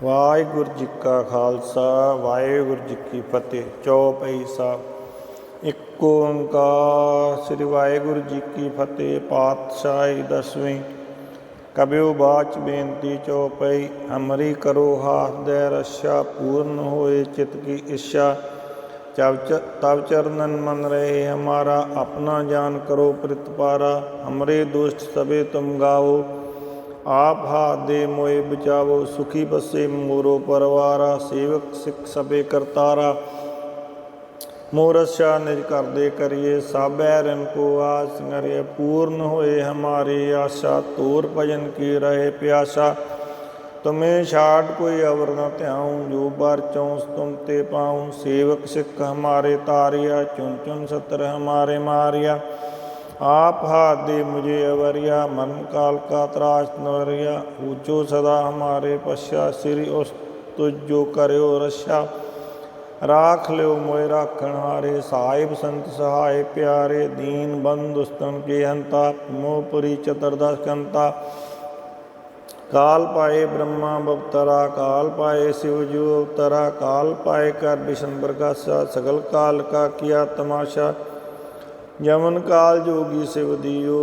ਵਾਹਿਗੁਰੂ ਜੀ ਕਾ ਖਾਲਸਾ ਵਾਹਿਗੁਰੂ ਜੀ ਕੀ ਫਤਿਹ। ਚੌਪਈ ਸਾਹਿਬ। ਇੱਕ ਓੰਕਾਰ ਸ੍ਰੀ ਵਾਹਿਗੁਰੂ ਜੀ ਕੀ ਫਤਿਹ। ਪਾਤਸ਼ਾਹੀ ਦਸਵੀਂ। ਕਬਿਓ ਬਾਚ ਬੇਨਤੀ ਚੌਪਈ। ਹਮਰੀ ਕਰੋ ਹਾਥ ਦੇ ਰਸ਼ਾ, ਪੂਰਨ ਹੋਏ ਚਿਤ ਕੀ ਇੱਛਾ। तब चरणन मन रहे हमारा, अपना जान करो प्रतिपारा। हमरे दुष्ट सबे तुम गाओ, आप हाथ दे मोए बचावो। सुखी बसे मोरो परवारा, सेवक सिख सबे करतारा। मोरस्या निज कर दे करिए, सब बैरन को आस संगरिए। पूर्ण होए हमारी आशा, तोर भजन की रहे प्यासा। तुम्हें छाड़ कोई अवर न त्याऊँ, जो बार चौंस तुम ते पाऊँ। सेवक सिख हमारे तारिया, चुन चुन सत्र हमारे मारिया। आप हाथ दे मुझे अवरिया, मन काल का त्रास नवरिया। ऊँचो सदा हमारे पश्चा, श्री उस तुझ जो करो रक्षा। राख लो मोए राखण हारे, साहिब संत सहाय प्यारे। दीन बंधु स्तन के हंता, मोहपुरी चतुर्दश कंता। काल पाए ब्रह्मा बवतरा, काल पाए शिव जो अवतरा। काल पाए कर विष्णु प्रकाशा, सगल काल का किया तमाशा। जमन काल जोगी शिव दियो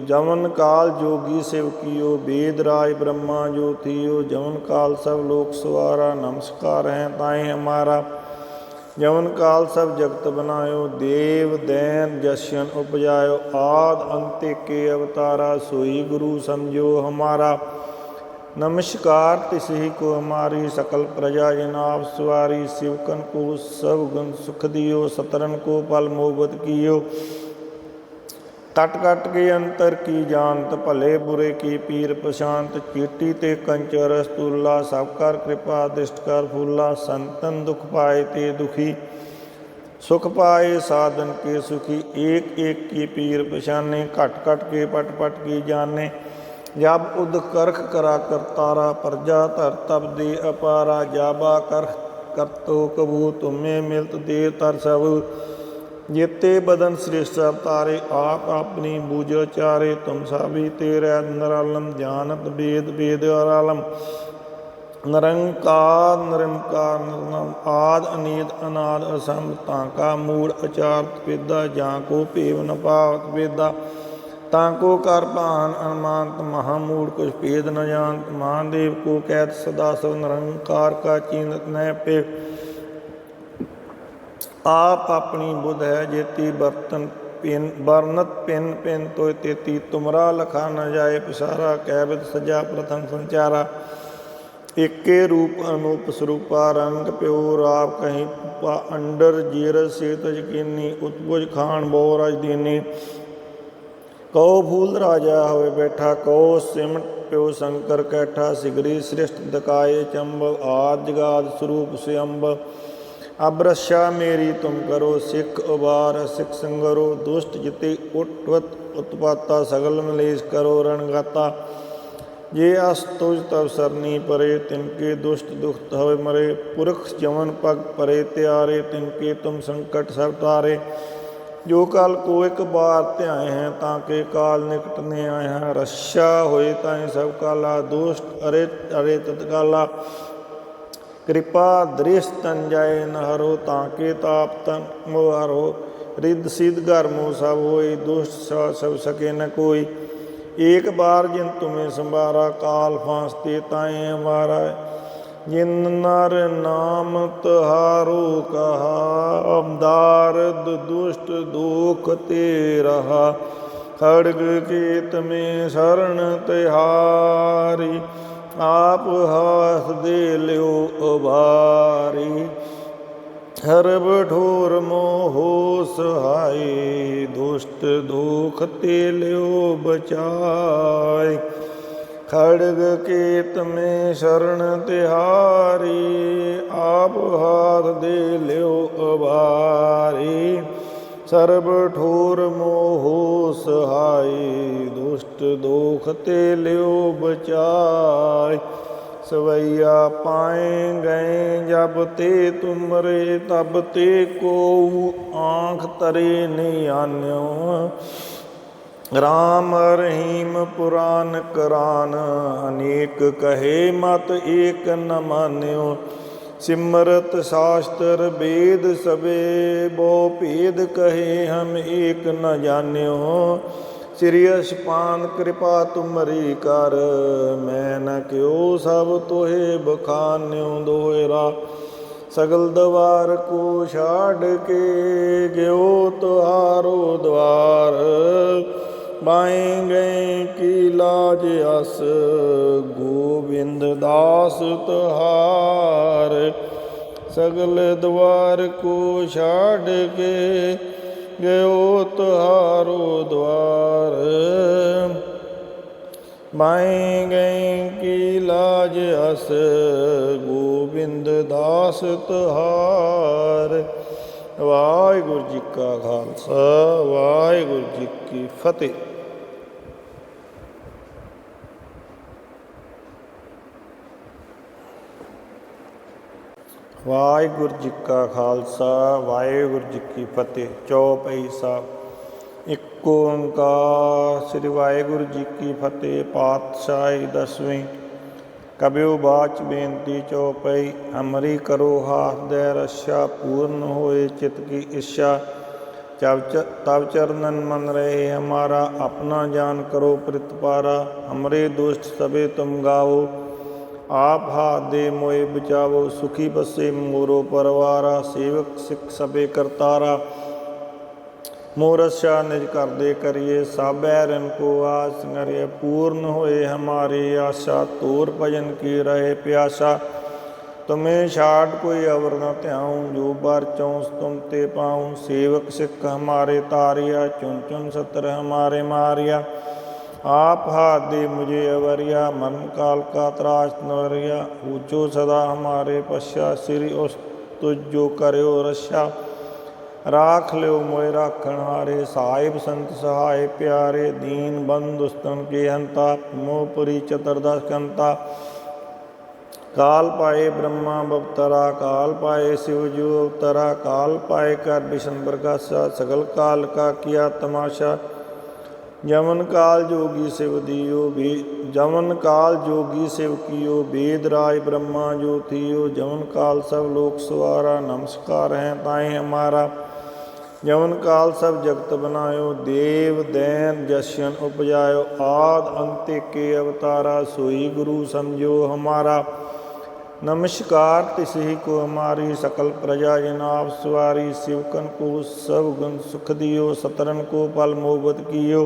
जमन काल जोगी शिव कियो। वेद राज ब्रह्मा जो थियो, जमन काल सब लोक सवारा। नमस्कार है ताए हमारा, जमन काल सब जगत बनायो। देव दैन जस्यन उपजायो, आद अंत के अवतारा। सोई गुरु समझो हमारा, नमस्कार तिसही को हमारी। सकल प्रजा जनाब सवारी, शिवकन को सब गुण सुख दियो। सतरन को पल मोहब्बत कियो, तट कट के अंतर की जानत। भले बुरे की पीर प्रशांत, चीटी ते कंचर रस्तूला। सब कर कृपा दृष्ट कर फूला, संतन दुख पाए ते दुखी। सुख पाए साधन के सुखी, एक एक की पीर पछाने। घट घट के पट पट की जाने, जब उद करख करा करतारा। प्रजा धर तब दे अपारा, जाबा करख कर तो कबू। तुम्हें मिलत दे तर सब, जेते बदन श्रेष्ठ अवतारे। आप अपनी बूझ चारे, तुम सभी तेरे नरालम। जानत वेद वेद आलम, निरंकार निरंकार निर्नम। आद अनीत अनाद असम, ताका मूल अचारत वेदा। जां को भेव न पावत वेदा, ताको कर भान अनुमानत। महामूढ़ कुछ भेद न जानत, महादेव को कैत सदा सब। निरंकार का चीनत न पे, आप अपनी बुध है जेती। बर्तन पिन बरनत पिन पिन तो तेती। तुमरा लखा न जाए पिसारा, कैबिद सजा प्रथम संचारा। एके रूप अनूप स्वरूपा, रंग प्यो राव कहीं अंडर। जीरज से तजकीनी, उत्पुज खान बो राजदीनी। कहो फूल राजा होए बैठा, कहो सिमट प्यो शंकर कैठा। सिगरी श्रेष्ठ दकाए चंबल, आद जगाद स्वरूप स्वयंब। अब रक्षा मेरी तुम करो, सिख उबार सिख संगरो। दुष्ट जिते उठवत उत्पाता, सगल मलेश करो रणगाता। जे अस तुझ तब सरनी परे, तिनके दुष्ट दुख हवे मरे। पुरख जमन पग परे त्यारे, तिनके तुम संकट सब तारे। जो काल को एक बार ध्याए हैं, ताके काल निकट ने आए हैं। रक्षा होए ताए सब काला, दुष्ट अरे अरे तत्काला। कृपा दृष्ट तन जाए न हरो, ताके ताप तन मोहारो। रिद्ध सिद्ध घर मोह सब होई, दुष्ट सब सके न कोई। एक बार जिन तुम्हें संभारा, काल फांसते ताए हमारा। जिन नर नाम तहारो कहा, दारद दुष्ट दुख ते रहा। खड़ग केत में शरण तिहारी, आप हाथ दे ल्यो उबारी। हर बठोर मोहो सहाय, दुष्ट दुख ते ल्यो बचाय। खड़ग केत में शरण तिहारी, आप हाथ दे ल्यो उबारी। सर्ब ठोर मोहो सहाय, दुष्ट दोख ते ल्यो बचाय। सवैया पाए गए जब ते तुमरे, तब ते को आँख तरे नहीं आन्यो। राम रहीम पुराण करान, अनेक कहे मत एक न मान्यो। सिमरत शास्त्र वेद सबे, बो भेद कहे हम एक न जान्यो। श्री अशपान कृपा तुमरी कर, मैं न क्यों सब तोहे बखान्यो। दोहरा सगल द्वार को छाड़ के, गयो तुहारो द्वार। बाएं गए की लाज अस, गोविंद दास तुहार। सगल द्वार को छाड़ के, गयो तुहारो द्वार। बाएं गए की लाज अस, गोविंद दास तुहार। वाहिगुरू जी का खालसा, वाहिगुरू जी की फतेह। वाहिगुरू जी का खालसा, वाहिगुरू जी की फतेह। चौपाई साहब। एक ओंकार। श्री वाहिगुरू जी की फतेह। पातशाही दसवीं। कबियो बाच बेनती चौपाई। हमरी करो हाथ दे रक्षा, पूर्ण होए चित की इच्छा। तब चरणन मन रहे हमारा, अपना जान करो प्रतिपारा। हमरे दुष्ट सबे तुम गाओ, आप हाथ दे मोए बचावो। सुखी बसे मोरो परवारा, सेवक सिख सबे करतारा। मोरक्षा निज कर दे करिए, सब बैरन को आस करिए। पूर्ण होए हमारी आशा, तोर भजन की रहे प्यासा। तुम्हें छाड़ कोई अवर न ध्याऊँ, जो बार चौंस तुम ते पाऊँ। सेवक सिख हमारे तारिया, चुन चुन सत्र हमारे मारिया। आप हाथ दे मुझे अवरिया, मरण काल का त्रास नवरिया। ऊँचो सदा हमारे पश्चा, श्री उस तुझ जो करो रक्षा। राख लो मोय राखण हारे, साहिब संत सहाय प्यारे। दीन बंधु स्तन के हंता, मोहपुरी चतुर्दश कंता। काल पाए ब्रह्मा बवतरा, काल पाए शिव जो अवतरा। काल पाए कर विष्णु प्रकाशा, सगल काल का किया तमाशा। जमन काल जोगी शिव दियो भी, जमन काल जोगी शिव कियो। वेद राज ब्रह्मा जो थियो, जमन काल सब लोक सवारा। नमस्कार है ताएं हमारा, जमन काल सब जगत बनायो। देव दैन जशन उपजायो, आद अंत्य के अवतारा। सोई गुरु समझो हमारा, नमस्कार तिसही को हमारी। सकल प्रजा जनाब सवारी, शिवकन को सब गुण सुख दियो। सतरन को पल मोहब्बत कियो,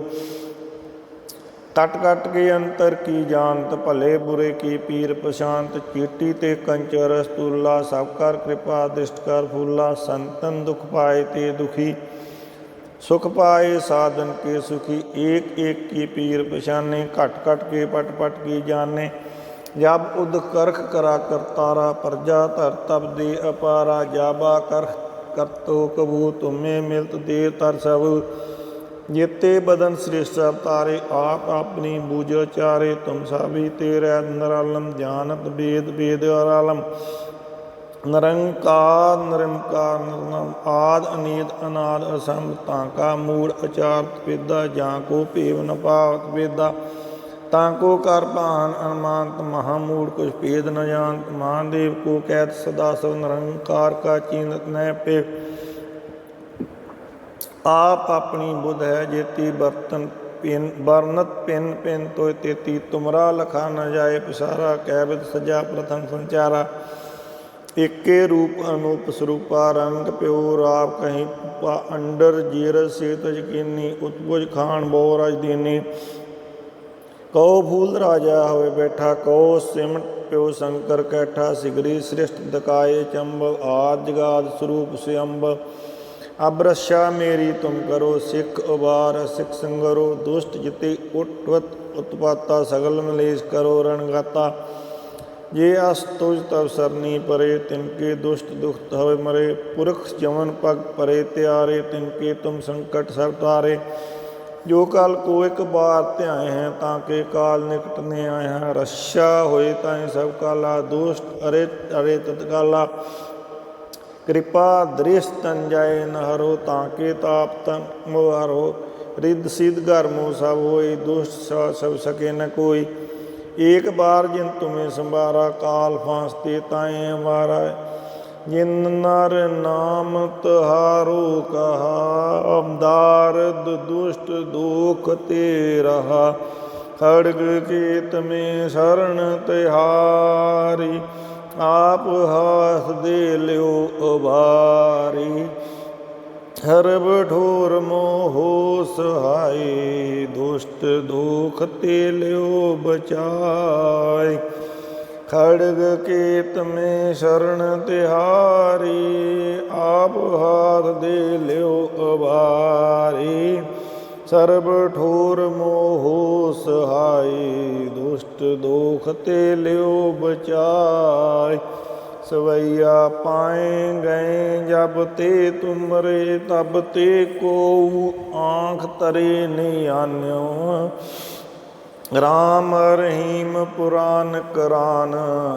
तट कट के अंतर की जानत। भले बुरे की पीर प्रशांत, चीटी ते कंच रस्तूला। सब कर कृपा दृष्ट कर फूला, संतन दुख पाए ते दुखी। सुख पाए साधन के सुखी, एक एक की पीर पछाने। घट घट के पट पट की जाने, जब उद करख करा करतारा। प्रजा धर तब दे अपारा, जाबा कर तो कबू। तुम्हें मिलत दे तर सब, जेते बदन श्रेष्ठ अवतारे। आप अपनी बूझ चारे, तुम सभी तेरे नरालम। जानत वेद वेद अरालम, निरंकार निरंकार निर्नम। आद अनीत अनाद असंभ, ताका मूड़ अचारत वेदा। जां को भेव न पावत वेदा, ताको कर भान अनमानत। महामूढ़ कुछ भेद न जानत, महादेव को कैत सदा सब। निरंकार का चीनत न पे, आप अपनी बुध है जेती। बर्तन पिन बरनत पिन पिन तो तेती। तुमरा लखा न जाए पिसारा, कैबिद सजा प्रथम संचारा। एके रूप अनूप स्वरूपा, रंग प्योर आप कहीं अंडर। जीरस से तजकीनी, उत्पुज खान बहु राज दीनी। कहो फूल राजा होए बैठा, कहो सिमट प्यो शंकर कैठा। सिगरी श्रेष्ठ दकाए चंबल, आद जगाद स्वरूप से अम्ब। अब रक्षा मेरी तुम करो, सिख उबार सिख संगरो। दुष्ट जिते उठवत उत्पाता, सगल मलेश करो रणगाता। ये अस तुझ तब सरनी परे, तिनके दुष्ट दुख हवे मरे। पुरख जमन पग परे त्यारे, तिनके तुम संकट सब तारे। जो कल को एक बार ध्याए हैं, ताके काल निकट ने आए हैं। रक्षा होए ताए सब काला, दुष्ट अरे अरे तत्काला। कृपा दृष्ट तन जाए न हरो, ताके ताप तन मोहरो। रिद्ध सिद्ध गर्मो सब होई, दुष्ट सब सके न कोई। एक बार जिन तुम्हें संभारा, काल फांसते ताए हमारा। जिन नर नाम तहारो कहा, दारद दुष्ट दुख ते रहा। खड़ग केत में शरण तिहारी, आप हाथ दे ल्यो उबारी। हर बठोर मोहो सहाय, दुष्ट दुख ते ल्यो बचाय। खड़ग केत में शरण तिहारी, आप हाथ दे ल्यो उबारी। सर्ब ठोर मोहो सहाय, दुष्ट दुख ते ल्यो बचाय। सवैया पाए गए जब ते तुमरे, तब ते को आँख तरे नियान्यो। राम रहीम पुराण करान,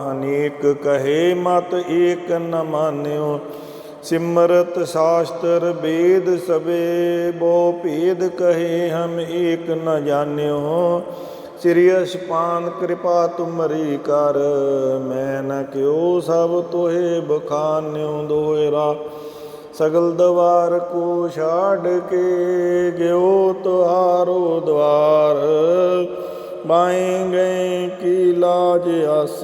अनेक कहे मत एक न मान्यो। सिमरत शास्त्र वेद सबे, बो भेद कहे हम एक न जान्यो। श्री अशपान कृपा तुमरी कर, मैं न क्यों सब तोहे बखान्यो। दोहरा सगल द्वार को छाड़ के, गयो तुहारो द्वार। बाएं गए की लाज अस,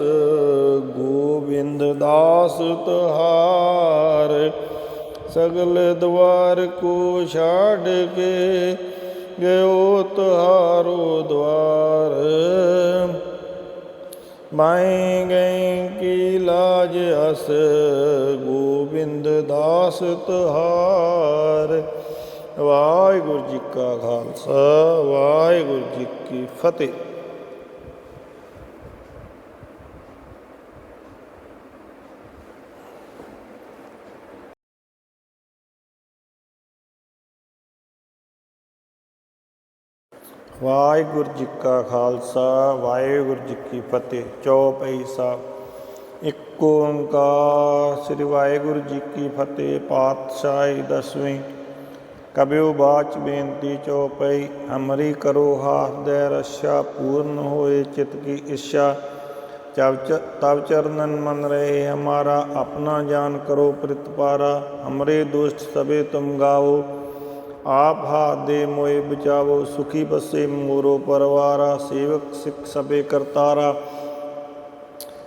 गोविंद दास तुहार। सगल द्वार को छाड़ के, गयो तुहारो द्वार। बाएं गए की लाज अस, गोविंद दास तुहार। वाहिगुरू जी का खालसा, वाहिगुरू जी की फतेह। वाहिगुरू जी का खालसा, वाहिगुरू जी की फतेह। चौपाई साहब। एक ओंकार। श्री वाहिगुरू जी की फतेह। पातशाही दसवीं। कबियो बाच बेनती चौपाई। हमरी करो हाथ दे रक्षा, पूर्ण होए चित्त की इच्छा। तब चरणन मन रहे हमारा, अपना जान करो प्रतिपारा। हमरे दुष्ट सबे तुम गाओ, आप हाथ दे मोए बचावो। सुखी बसे मोरो परवारा, सेवक सिख सबे करतारा।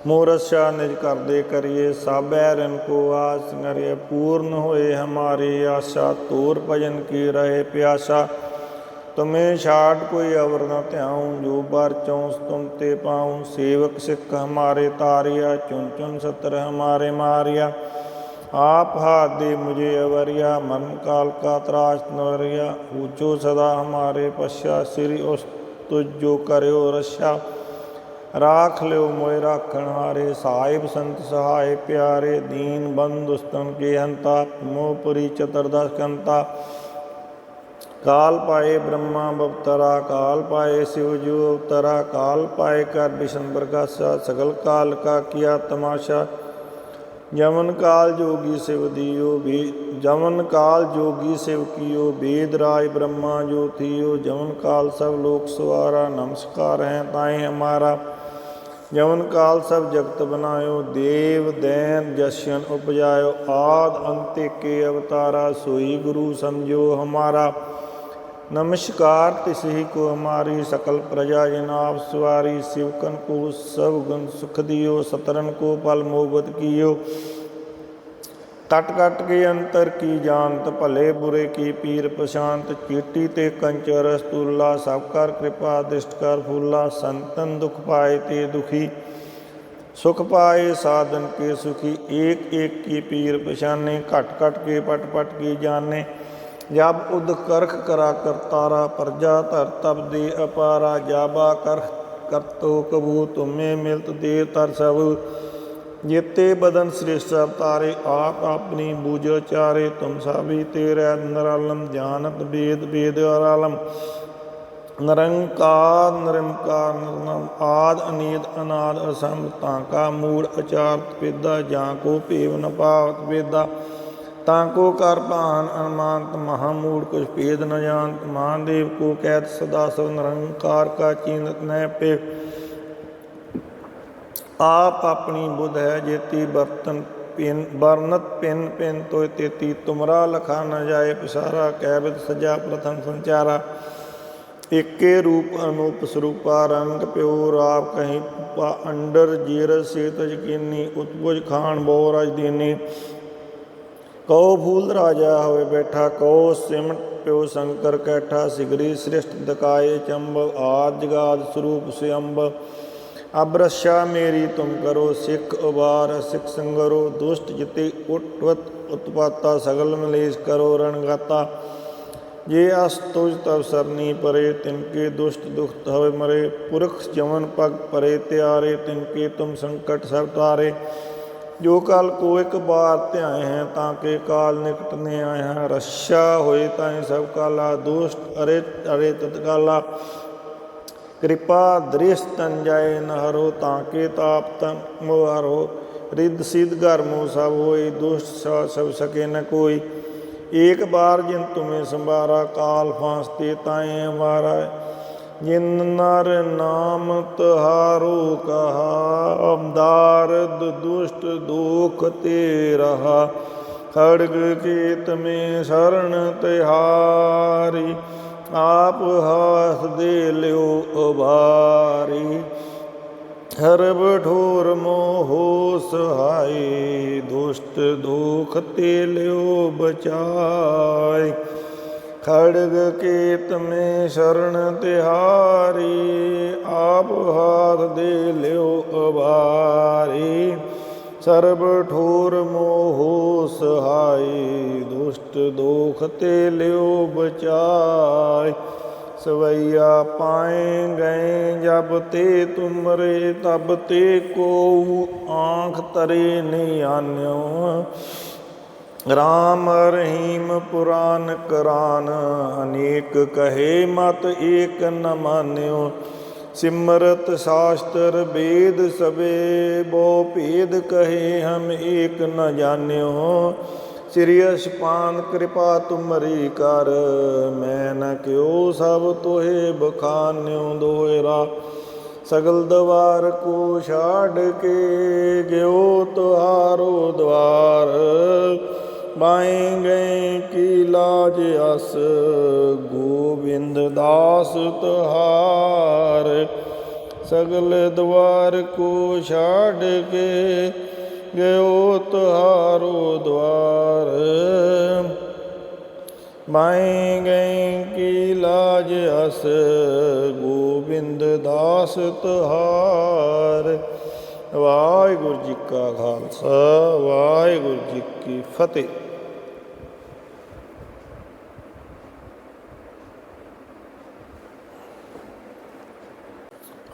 मोर रक्षा निज कर दे करिए, सब बैरन को आस करिए। पूर्ण होए हमारी आशा, तोर भजन की रहे प्यासा। तुम्हें छाड़ कोई अवर न त्याऊँ, जो बार चौंस तुम ते पाऊँ। सेवक सिख हमारे तारिया, चुन चुन सत्र हमारे मारिया। आप हाथ दे मुझे अवरिया, मरण काल का त्रास नवरिया। ऊँचो सदा हमारे पश्चा, श्री उस तुझ जो करो रक्षा। राख लो मोए राखण हारे, साहिब संत सहाय प्यारे। दीन बंधु स्तन के हंता, मोहपुरी चतुर्दश कंता। काल पाए ब्रह्मा बवतरा, काल पाए शिव जो अवतरा। काल पाए कर विष्णु प्रकाशा, सगल काल का किया तमाशा। जमन काल जोगी शिव दियो भी, जमन काल जोगी शिव कियो। वेद राज ब्रह्मा जो थियो, जमन काल सब लोक सवारा। नमस्कार हैं ताए हमारा, जमन काल सब जगत बनायो। देव दैन जशन उपजायो, आद अंत के अवतारा। सोई गुरु समझो हमारा, नमस्कार तिसही को हमारी। सकल प्रजा जनाब सवारी, शिवकन को सब गुण सुख दियो। सतरन को पल मोहब्बत कियो, तट कट के अंतर की जानत। भले बुरे की पीर प्रशांत, चीटी ते कंचर रस्तूला। सब कर कृपा दृष्ट कर फूला, संतन दुख पाए ते दुखी। सुख पाए साधन के सुखी, एक एक की पीर पशाने। घट घट के पट पट की जाने, जब उद करख करा करतारा। प्रजा धर तब दे अपारा, जाबा कर तो कबू। तुम्हें मिलत दे तर सब, जेते बदन श्रेष्ठ अवतारे। आप अपनी बूझ चारे, तुम सभी तेरे निरालम। जानत वेद वेद आलम, निरंकार निरंकार निर्मम। आद अनीद अनाद असम, ताका मूल अचारत वेदा। जाँ को पेव न पावत वेदा। ताको कर भान अनुमानत महामूढ़ कुछ भेद न जानत। महादेव को कैत सदा सब निरंकार का चीनत न पे। आप अपनी बुध है जेती बर्तन पिन बरनत पिन पिन तो तेती तुमरा लखा न जाए पिसारा। कैबिद सजा प्रथम संचारा। एके रूप अनूप स्वरूपा रंग प्योर आप कहीं अंडर जीरस से तजकीनी उत्पुज खान बहु दीनी। कहो फूल राजा होए बैठा कहो सिमट प्यो शंकर कैठा। सिगरी श्रेष्ठ दकाए चंब आद जगाद स्वरूप से अम्ब। अब रक्षा मेरी तुम करो सिख उबार सिख संगरो। दुष्ट जिते उठवत उत्पाता सगल मलेश करो रणगाता। ये अस्तुज तब सरनी परे तिनके दुष्ट दुख हवे मरे। पुरख जमन पग परे त्यारे तिनके तुम संकट सब तारे। जो काल को एक बार ध्याए हैं ताके काल निकट ने आए हैं। रक्षा होए ताए सब काला दुष्ट अरे अरे तत्काला। कृपा दृष्ट तन जाए न हरो ताके ताप तन मोहरो। रिद्ध सिद्ध गर्मो सब होई दुष्ट सब सके न कोई। एक बार जिन तुम्हें संभारा काल फांसते ताए हमारा। जिन नर नाम तहारो कहा दारद दुष्ट दुख ते रहा। खड़ग केत में शरण तिहारी। आप हाथ दे ल्यो उबारी। हरब ठोर मोहो सहाय दुष्ट दुख ते ल्यो बचाय। खड़ग केत में शरण तिहारी। आप हाथ दे ल्यो उबारी। सर्ब ठोर मोहो सहाय दुष्ट दुख ते ल्यो बचाय। सवैया पाए गए जब ते तुमरे तब ते को आँख तरे नहीं आन्यो। राम रहीम पुराण करान अनेक कहे मत एक न मान्यो। सिमरत शास्त्र वेद सबे बो भेद कहे हम एक न जान्यो। श्री अशपान कृपा तुमरी कर मैं न क्यों सब तोहे बखान्यो। दोहरा सगल द्वार को छाड़ के गयो तुहारो द्वार। बाएं गए की लाज अस गोविंद दास तुहार। सगल द्वार को छाड़ के गयो तुहारो द्वार। बाएं गए की लाज अस गोविंद दास तुहार। वाहिगुरू जी का खालसा वाहिगुरू जी की फतेह।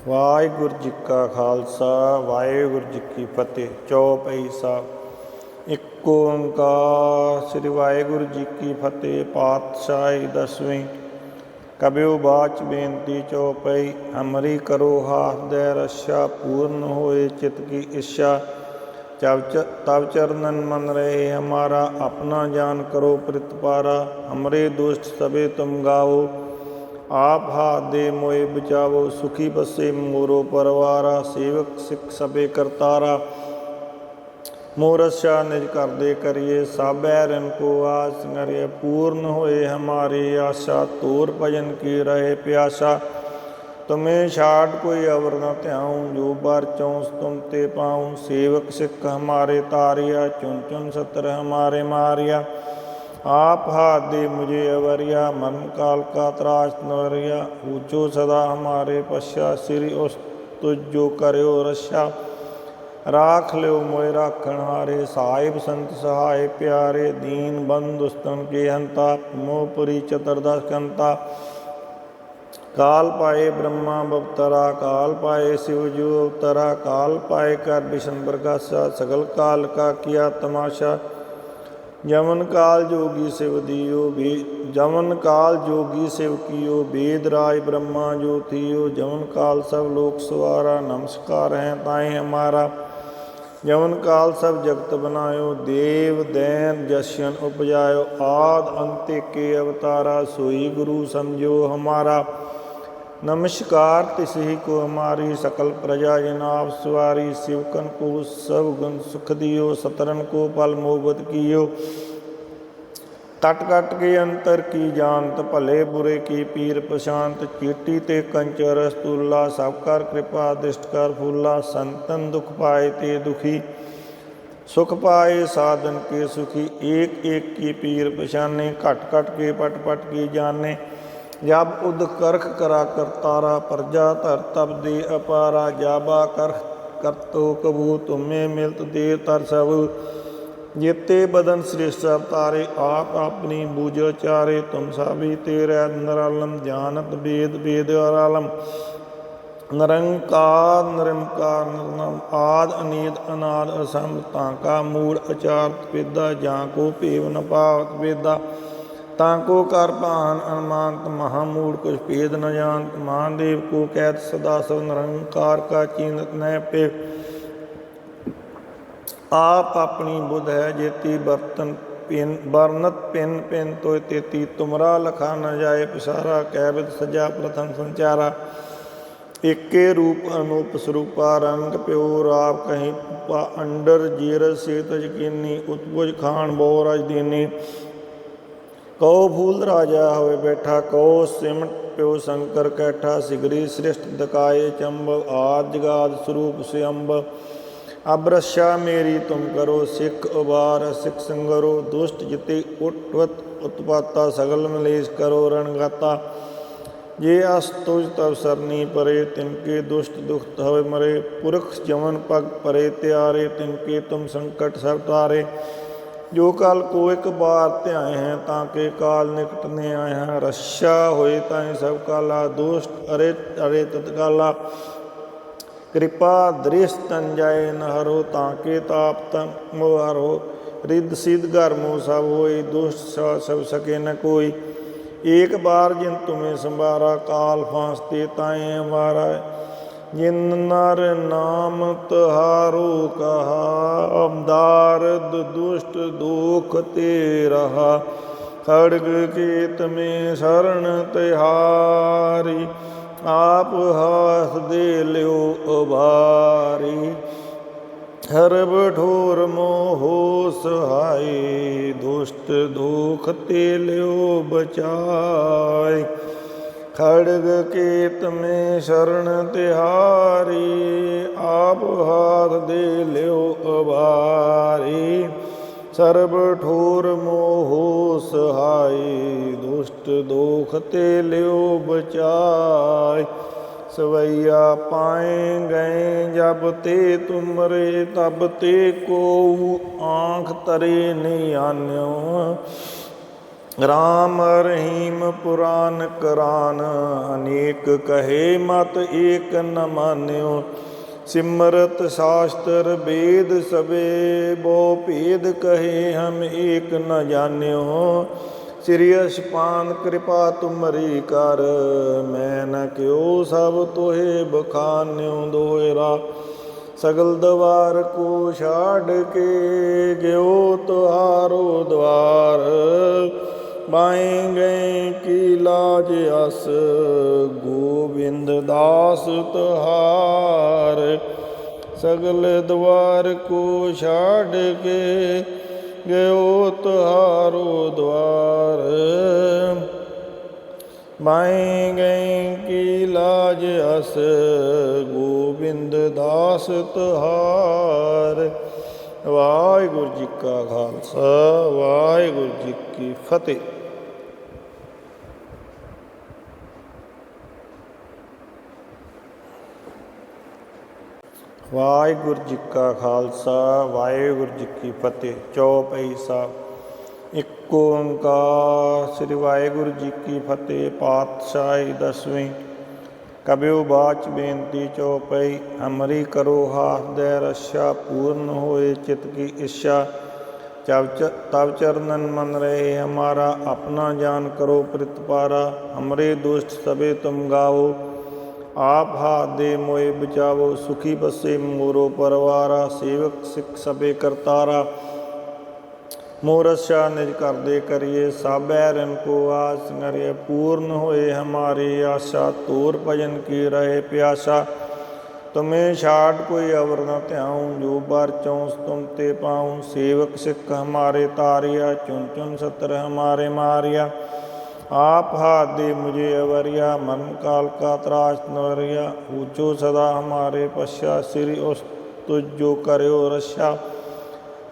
वाहिगुरू जी का खालसा वाहिगुरू जी की फतेह। चौपाई साहब। एक ओंकार श्री वाहिगुरू जी की फतेह। पातशाही दसवीं। कबियो बाच बेनती चौपाई। हमरी करो हाथ दे रक्षा पूर्ण होए चित्त की इच्छा। तब चरणन मन रहे हमारा अपना जान करो प्रतिपारा। हमरे दुष्ट सबे तुम गाओ आप हाथ दे मोए बचावो। सुखी बसे मोरो परवारा सेवक सिख सबे करतारा। मोरस्या निज कर दे करिए सब बैरन को आस संगरिए। पूर्ण होए हमारी आशा तोर भजन की रहे प्यासा। तुम्हें छाड़ कोई अवर न त्याऊँ जो बार चौंस तुम ते पाऊँ। सेवक सिख हमारे तारिया चुन चुन सत्र हमारे मारिया। आप हाथ दे मुझे अवरिया मन काल का त्रास नवरिया। ऊँचो सदा हमारे पश्चा श्री उस तुझ जो करो रक्षा। राख लो मोए राखण हारे साहिब संत सहाय प्यारे। दीन बंधु स्तन के हंता मोहपुरी चतुर्दश कंता। काल पाए ब्रह्मा बवतरा काल पाए शिव जो अवतरा। काल पाए कर विष्णु प्रकाशा सगल काल का किया तमाशा। जमन काल जोगी शिव दियो जमन काल जोगी शिव कियो। वेद राज ब्रह्मा जो थियो जमन काल सब लोक सवारा। नमस्कार हैं ताए हमारा जवन काल सब जगत बनायो, देव दैन जशन उपजायो, आद अंत के अवतारा, सोई गुरु समझो हमारा। नमस्कार तिसही को हमारी, सकल प्रजा जनाब सवारी, शिवकन को सब गुण सुख दियो, सतरन को पल मोहब्बत कियो। तट कट के अंतर की जानत, भले बुरे की पीर प्रशांत, चीटी ते कंचर रस्तूला, सब कर कृपा दृष्ट कर फूला, संतन दुख पाए ते दुखी, सुख पाए साधन के सुखी, एक एक की पीर पशाने, घट घट के पट पट की जाने। जब उद करख करा करतारा, प्रजा धर तब दे अपारा, जाबा करख करतो कबू, तुम्हें मिलत दे तर सब। जेते बदन श्रेष्ठ अवतारे, आप अपनी बूझ चारे, तुम सभी तेरे नरालम, जानत वेद वेद अरालम। निरंकार निरंकार निर्नम, आद अनीद अनाद असम, ताका मूल अचारत वेदा, जाको पेव न पावत वेदा, ताको कर पाहन अनुमानत, महामूढ़ कुछ भेद न जानत, महादेव को कैद सदा सब, निरंकार का चीनत न पे। आप अपनी बुध है जेती बर्तन पिन बरनत पिन पिन तो तेती, तुमरा लखा न जाए पिसारा, कैबिद सजा प्रथम संचारा। एके रूप अनूप स्वरूपा, रंग प्योर आप कहीं अंडर, जीरज से तजकीनी, उत्पुज खान बहु राजदीनी। कहो फूल राजा होए बैठा, कहो सिमट प्यो शंकर कैठा, सिगरी श्रेष्ठ दकाए चंब, आद जगाद स्वरूप से अम्ब। अब रक्षा मेरी तुम करो, सिख उबार सिख संगरो, दुष्ट जिते उठवत उत्पाता, सगल मलेश करो रणगाता। ये अस्तुज तब सरनी परे, तिनके दुष्ट दुख हवे मरे, पुरख जमन पग परे त्यारे, तिनके तुम संकट सब तारे। जो काल को एक बार ध्याए हैं, ताके काल निकट ने आए हैं, रक्षा होए ताए सब काला, दुष्ट अरे अरे तत्काला। कृपा दृष्ट तन जाए न हरो, ताके ताप तन मोहरो, रिद्ध सिद्ध गर्मो सब होई, दुष्ट सब सके न कोई। एक बार जिन तुम्हें संभारा, काल फांसते ताए हमारा, जिन नर नाम तहारो कहा, दारद दुष्ट दुख ते रहा, खड़ग केत में शरण तिहारी, आप हाथ दे लियो उबारी। हर बठोर मोहो सहाय, दुष्ट दुख ते लियो बचाए, खड़ग केत में शरण तिहारी, आप हाथ दे लियो उबारी। सर्ब ठोर मोहो सहाय, दुष्ट दोख ते लियो बचाय। सवैया पाए गए जब ते तुमरे, तब ते को आँख तरे नहीं आन्यो। राम रहीम पुराण करान, अनेक कहे मत एक न मान्यो। सिमरत शास्त्र वेद सबे, बो भेद कहे हम एक न जान्यो। श्री अशपान कृपा तुमरी कर, मैं न क्यों सब तोहे बखान्यो। दोहरा सगल द्वार को छाड़ के, गयो तुहारो द्वार। बाएं गए की लाज अस, गोविंद दास तुहार। सगल द्वार को छाड़ के, गयो तुहारो द्वार। बाएं गए की लाज अस, गोविंद दास तुहार। वाहिगुरू जी का खालसा, वाहिगुरू जी की फतेह। वाहिगुरू जी का खालसा, वाहिगुरू जी की फतेह। चौपाई साहब। एक ओंकार। श्री वाहिगुरू जी की फतेह। पातशाही दसवीं। कबियो बाच बेनती चौपाई। हमरी करो हाथ दे रक्षा, पूर्ण होए चित की इच्छा। तब चरणन मन रहे हमारा, अपना जान करो प्रतिपारा। हमरे दुष्ट सबे तुम गाओ, आप हाथ दे मोए बचावो, सुखी बसे मोरो परवारा। सेवक सिख सबे करतारा, मोरस्या निज कर दे करिए। साबै रन को आस संगरिए, पूर्ण होए हमारी आशा। तोर भजन की रहे प्यासा, तुम्हें छाट कोई अवर न ध्याऊँ। जो बार चौंस तुम ते पाऊँ। सेवक सिख हमारे तारिया, चुन चुन सत्र हमारे मारिया। आप हाथ दे मुझे अवरिया, मरण काल का त्रास नवरिया। ऊँचो सदा हमारे पश्चा, श्री उस तुझ जो करो रक्षा।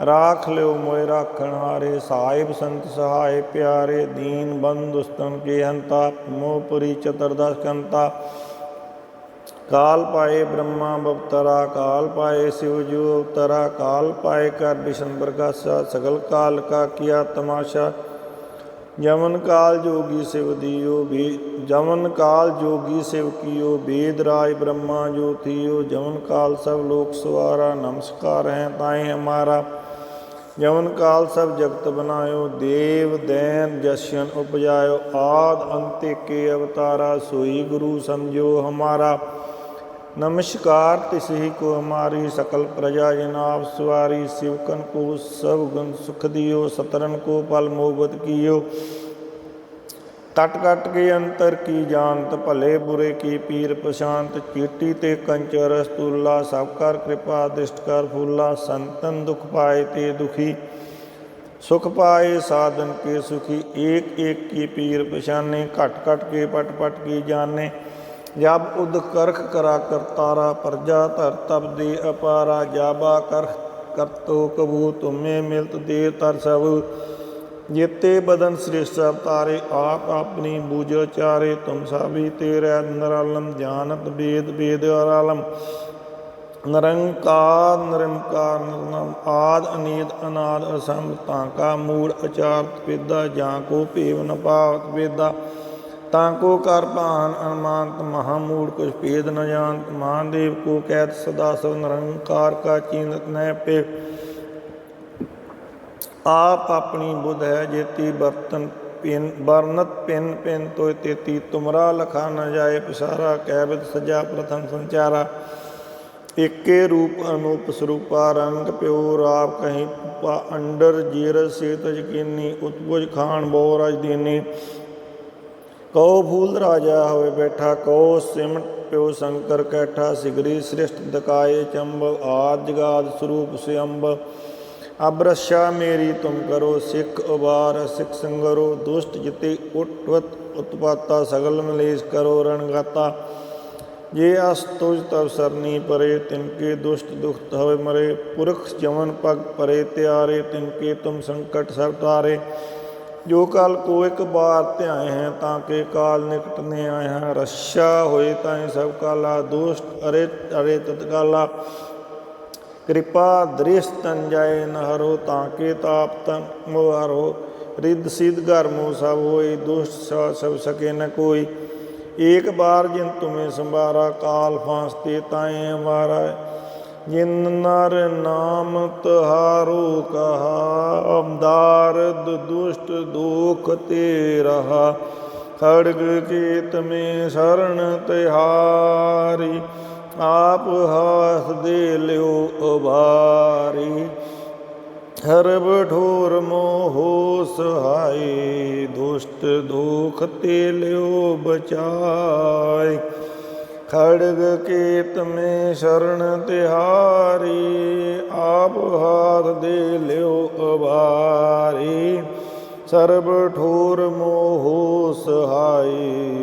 राख लो मोए राखण हारे, साहिब संत सहाय प्यारे। दीन बंधु स्तन के हंता, मोहपुरी चतुर्दश कंता। काल पाए ब्रह्मा बवतरा, काल पाए शिव जो अवतरा। काल पाए कर विष्णु प्रकाशा, सगल काल का किया तमाशा। जमन काल जोगी शिव दियो भी, जमन काल जोगी शिव कियो। वेद राय ब्रह्मा जो थियो, जमन काल सब लोक सवारा। नमस्कार है ताए हमारा, जमन काल सब जगत बनायो। देव दैन जस्यन उपजायो, आद अंत्य के अवतारा। सोई गुरु समझो हमारा, नमस्कार तिसही को हमारी। सकल प्रजा जनाब सवारी, शिवकन को सब गुण सुख दियो। सतरन को पल मोहबत कियो, तट कट के अंतर की जानत। भले बुरे की पीर प्रशांत, चीटी ते कंचर रस्तूला। सब कर कृपा दृष्ट कर फूला, संतन दुख पाए ते दुखी। सुख पाए साधन के सुखी, एक एक की पीर पशाने। घट घट के पट पट की जाने, जब उद करख करा करतारा। प्रजा धर तब दे अपारा, जाबा करख कर तो कबू। तुम्हें मिलत दे तर सब, जेते बदन श्रेष्ठ अवतारे। आप अपनी बूझ चारे, तुम सभी तेरे निरालम। जानत वेद वेद आलम, निरंकार निरंकार निर्नम। आद अनीद अनाद असम, ताका मूल अचारत वेदा। जाको भेव न पावत वेदा, ताको कर भान अनुमानत। महामूढ़ कुछ भेद न जानत, महादेव को कहत सदा सब। निरंकार का चीनत न पे, आप अपनी बुध है जेती। बर्तन पिन बरनत पिन पिन तो तेती, तुमरा लखा न जाए पिसारा। कैबिद सजा प्रथम संचारा, एके रूप अनूप स्वरूपा। रंग प्यो राव कहीं पा, अंडर जीरज से तजकीनी। उत्पुज खान बो राजदीनी, कहो फूल राजा होए बैठा। कहो सिमट प्यो शंकर कैठा। सिगरी श्रेष्ठ दकाए चंब, आद जगाद स्वरूप से अम्ब। अब रक्षा मेरी तुम करो, सिख उबार सिख संगरो। दुष्ट जिते उठवत उत्पाता, सगल मलेश करो रणगाता। ये अस तुझ तब सरनी परे, तिनके दुष्ट दुख हवे मरे। पुरख जमन पग परे त्यारे, तिनके तुम संकट सब तारे। जो काल को एक बार ध्याए हैं, ताके काल निकट ने आए हैं। रक्षा होए ताए सब काला, दुष्ट अरे अरे तत्काला। कृपा दृष्ट तन जाए न हरो, ताके ताप तन मोहारो। रिद्ध सिद्ध घर मोह सब होई, दुष्ट सब सके न कोई। एक बार जिन तुम्हें संभारा, काल फांसते ताए हमारा। जिन नर नाम तहारो कहा, दारद दुष्ट दुख ते रहा। खड़ग केत में शरण तिहारी, आप हाथ दे लियो उबारी। हर बठोर मोहो सहाय, दुष्ट दुख ते लियो बचाए। खड़ग केत में शरण तिहारी, आप हाथ दे लियो उबारी। सर्ब ठोर मोहो सहाय,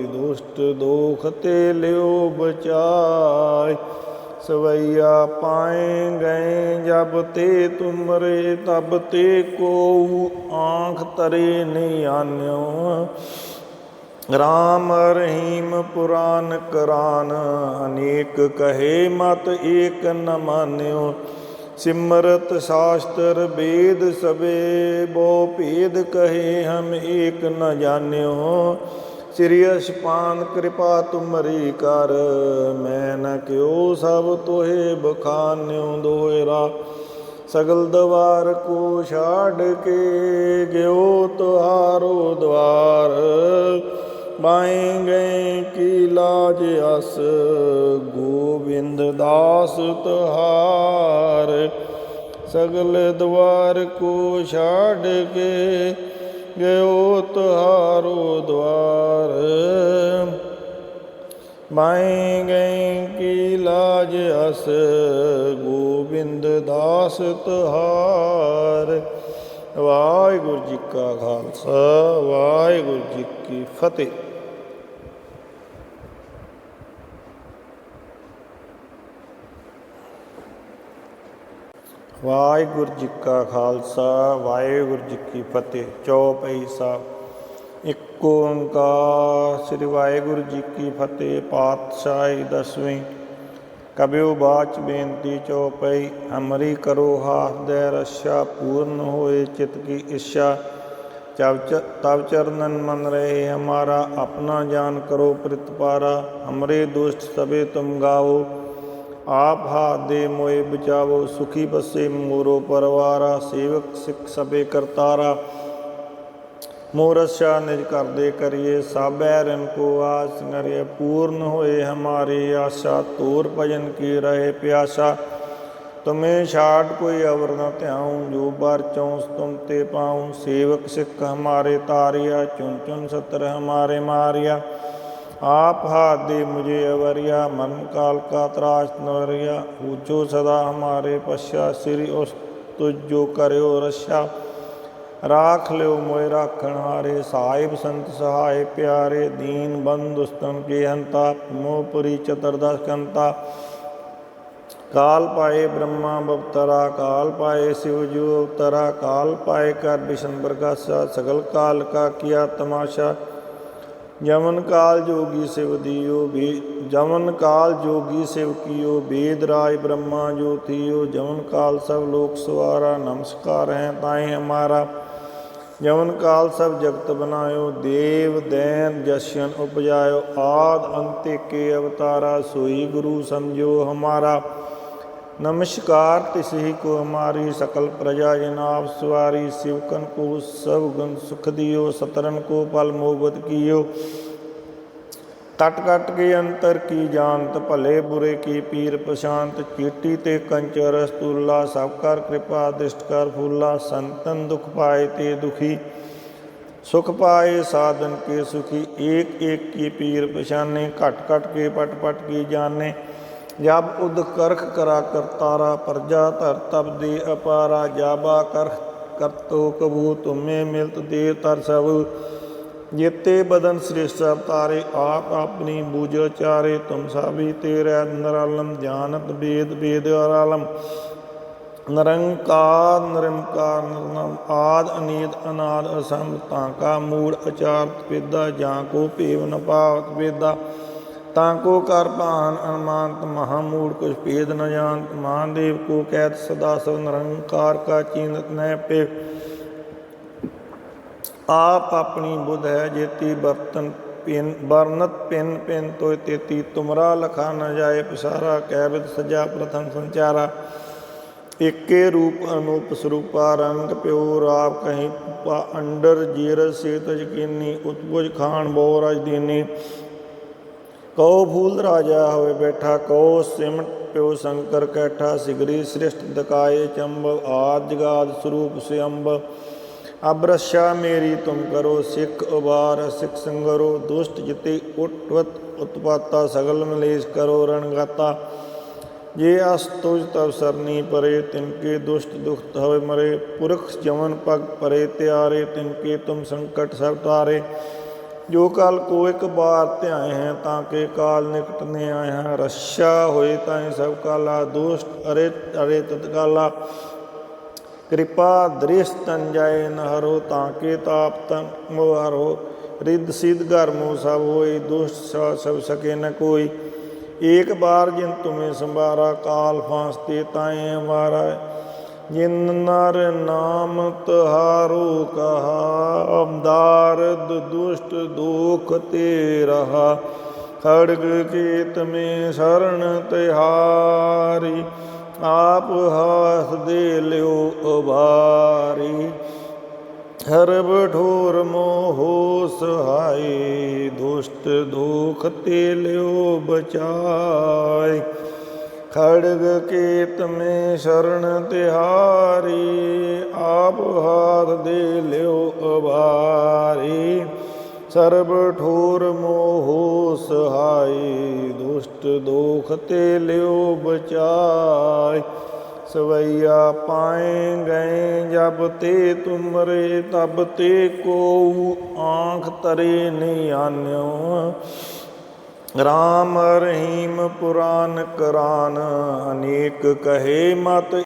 दुष्ट दोख ते लियो बचाय। सवैया पाए गए जब ते तुमरे, तब ते को आँख तरे नहीं आन्यो। राम रहीम पुराण करान, अनेक कहे मत एक न मान्यो। सिमरत शास्त्र वेद सबे, बो भेद कहे हम एक न जान्यो। श्री अशपान कृपा तुमरी कर, मैं न क्यों सब तोहे बखान्यो। दोहरा सगल द्वार को छाड़ के, गयो तुहारो द्वार। पाए गए की लाज अस गोविंद दास तुहार सगल द्वार को छाड़ के गयो तुहारो द्वार पाए गए की लाज अस गोविंद दास तुहार। वाहिगुरू जी का खालसा वाहिगुरू जी की फतेह। वाहिगुरू जी का खालसा वाहिगुरू जी की फतेह। चौपाई साहब। एक ओंकार श्री वाहिगुरू जी की फतेह। पातशाही दसवीं। कबियो बाच बेनती चौपाई। हमरी करो हाथ दे रक्षा पूर्ण होए चित की इच्छा तब चरणन मन रहे हमारा अपना जान करो प्रतिपारा। हमरे दुष्ट सबे तुम गाओ आप हाथ दे मोए बचावो सुखी बसे मोरो परवारा सेवक सिख सबे करतारा मोरक्षा निज कर दे करिए सब बैरन को आस नरिय पूर्ण होए हमारी आशा तोर भजन की रहे प्यासा तुम्हें छाट कोई अवर न त्याऊँ जो बार चौंस तुम ते पाऊँ सेवक सिख हमारे तारिया चुन चुन सत्र हमारे मारिया आप हाथ दे मुझे अवरिया मन काल का त्रास नवरिया ऊँचो सदा हमारे पश्चा श्री उस तुझ जो करो रक्षा राख लो मोय राखण हारे साहिब संत सहाय प्यारे दीन बंधु स्तन के हंता मोहपुरी चतुर्दश कंता काल पाए ब्रह्मा बवतरा काल पाए शिव जो अवतरा काल पाए कर विष्णु प्रकाशा सगल काल का किया तमाशा जमन काल जोगी शिव दियो जमन काल जोगी शिव कियो वेद राज ब्रह्मा जो थियो जमन काल सब लोक सवारा नमस्कार हैं ताएं हमारा जमन काल सब जगत बनायो देव दैन जशन उपजायो आद अंत्य के अवतारा सोई गुरु समझो हमारा नमस्कार तिसही को हमारी सकल प्रजा जनाब सवारी शिवकन को सब गुण सुख दियो सतरन को पल मोहब्बत कियो तट कट के अंतर की जानत भले बुरे की पीर प्रशांत चीटी ते कंच रस्तूला सब कर कृपा दृष्ट कर फूला संतन दुख पाए ते दुखी सुख पाए साधन के सुखी एक एक की पीर पशाने घट घट के पट पट की जाने जब उद करख करा करतारा प्रजा धर तब दे अपारा जाबा कर तो कबू तुम्हें मिलत दे तर सब जेते बदन श्रेष्ठ अवतारे आप अपनी बूझ चारे तुम सभी तेरे नरालम जानत वेद वेद अरालम निरंकार निरंकार निर्नम आद अनीद अनाद असंभ ताका मूड अचारत वेदा जां को पेव न पावत वेदा ताको कर भान अनुमानत महामूढ़ कुछ भेद न जानत महादेव को कैत सदा सब निरंकार का चीनत न पे आप अपनी बुध है जेती बर्तन पिन बरनत पिन पिन तो तेती तुमरा लखा न जाए पिसारा कैबिद सजा प्रथम संचारा एके रूप अनूप स्वरूपा रंग प्योर आप कहीं अंडर जीर से तजकीनी उत्पुज खान बोर अजदीनी कौ फूल राजा होए बैठा कौ सिमट प्यो शंकर कैठा सिगरी श्रेष्ठ दकाए चंबव आद जगाद स्वरूप से अम्ब अब रक्षा मेरी तुम करो सिख उबार सिख संगरो दुष्ट जिते उठवत उत्पाता सगल मलेश करो रणगाता ये अस्तुज तब सरनी परे तिनके दुष्ट दुख हवे मरे पुरख जमन पग परे त्यारे तिनके तुम संकट सब तारे जो काल को एक बार ध्याए हैं ताके काल निकट ने आए हैं रक्षा होए ताए सब काला दुष्ट अरे अरे तत्काला कृपा दृष्ट तन जाए न हरो ताके ताप तन मोहरो रिद सिद्ध गर्मो सब होई दुष्ट सब सके न कोई एक बार जिन तुम्हें संभारा काल फांसते ताए हमारा जिन नर नाम तुहारो कहा दारद दुष्ट दुख ते रहा खड़ग केत में शरण तिहारी आप हाथ दे लो उबारी हरब ठोर मोहो सहाय, दुष्ट दुख ते लियो बचाय। खड़ग केत में शरण तिहारी, आप हाथ दे लियो अबारी। सर्ब ठोर मोहो सहाय, दुष्ट दोख ते लियो बचाय। सवैया पाए गए जब ते तुमरे, तब ते को आँख तरे नियान्यो। राम रहीम पुराण करान, अनेक कहे मत